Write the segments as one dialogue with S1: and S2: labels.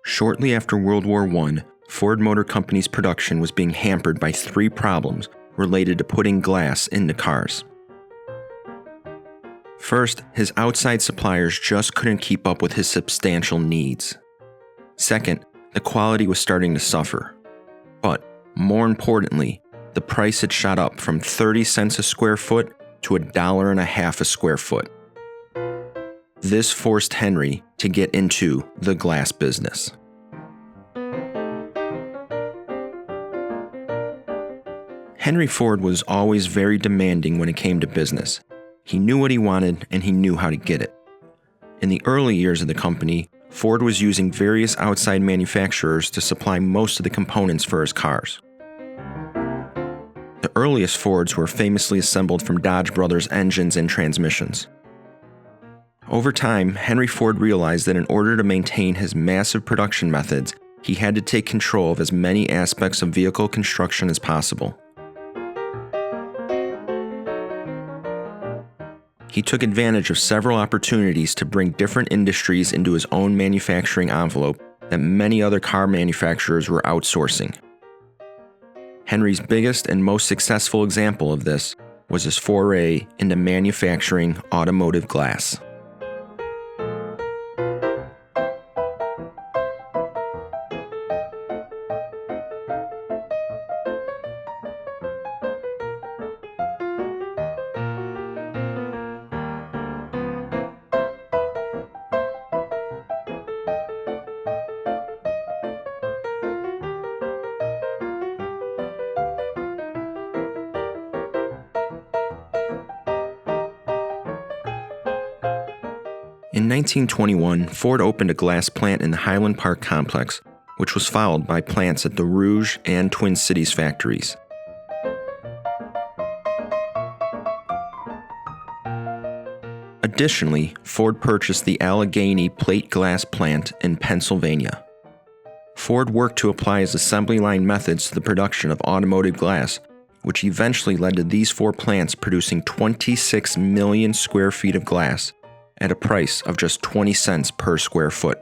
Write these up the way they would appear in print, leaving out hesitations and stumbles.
S1: Shortly after World War I, Ford Motor Company's production was being hampered by three problems related to putting glass into cars. First, his outside suppliers just couldn't keep up with his substantial needs. Second, the quality was starting to suffer. But, more importantly, the price had shot up from 30 cents a square foot to $1.50 a square foot. This forced Henry to get into the glass business. Henry Ford was always very demanding when it came to business. He knew what he wanted and he knew how to get it. In the early years of the company, Ford was using various outside manufacturers to supply most of the components for his cars. The earliest Fords were famously assembled from Dodge Brothers engines and transmissions. Over time, Henry Ford realized that in order to maintain his massive production methods, he had to take control of as many aspects of vehicle construction as possible. He took advantage of several opportunities to bring different industries into his own manufacturing envelope that many other car manufacturers were outsourcing. Henry's biggest and most successful example of this was his foray into manufacturing automotive glass. In 1921, Ford opened a glass plant in the Highland Park complex, which was followed by plants at the Rouge and Twin Cities factories. Additionally, Ford purchased the Allegheny plate glass plant in Pennsylvania. Ford worked to apply his assembly line methods to the production of automotive glass, which eventually led to these four plants producing 26 million square feet of glass at a price of just 20 cents per square foot.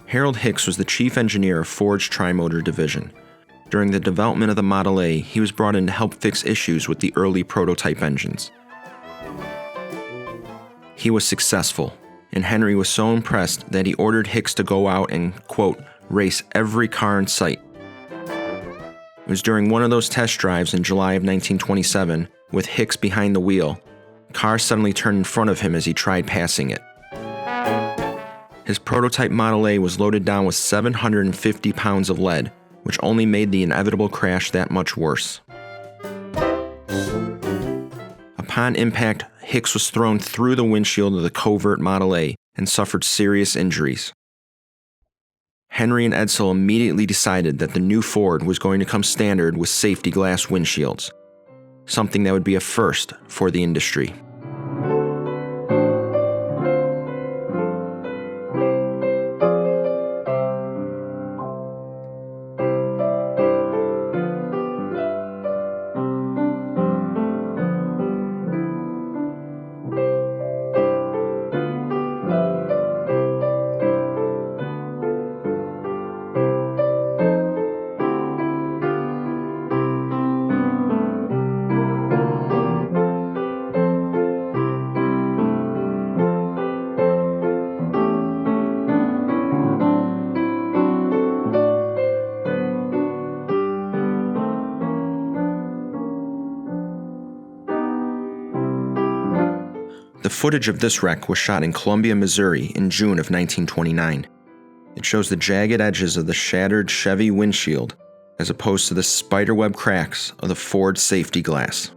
S1: Harold Hicks was the chief engineer of Ford's Tri-Motor division. During the development of the Model A, he was brought in to help fix issues with the early prototype engines. He was successful, and Henry was so impressed that he ordered Hicks to go out and, quote, race every car in sight. It was during one of those test drives in July of 1927, with Hicks behind the wheel, a car suddenly turned in front of him as he tried passing it. His prototype Model A was loaded down with 750 pounds of lead, which only made the inevitable crash that much worse. Upon impact, Hicks was thrown through the windshield of the covert Model A and suffered serious injuries. Henry and Edsel immediately decided that the new Ford was going to come standard with safety glass windshields, something that would be a first for the industry. The footage of this wreck was shot in Columbia, Missouri in June of 1929. It shows the jagged edges of the shattered Chevy windshield as opposed to the spiderweb cracks of the Ford safety glass.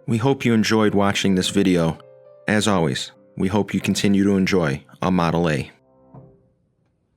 S1: We hope you enjoyed watching this video. As always, we hope you continue to enjoy a Model A.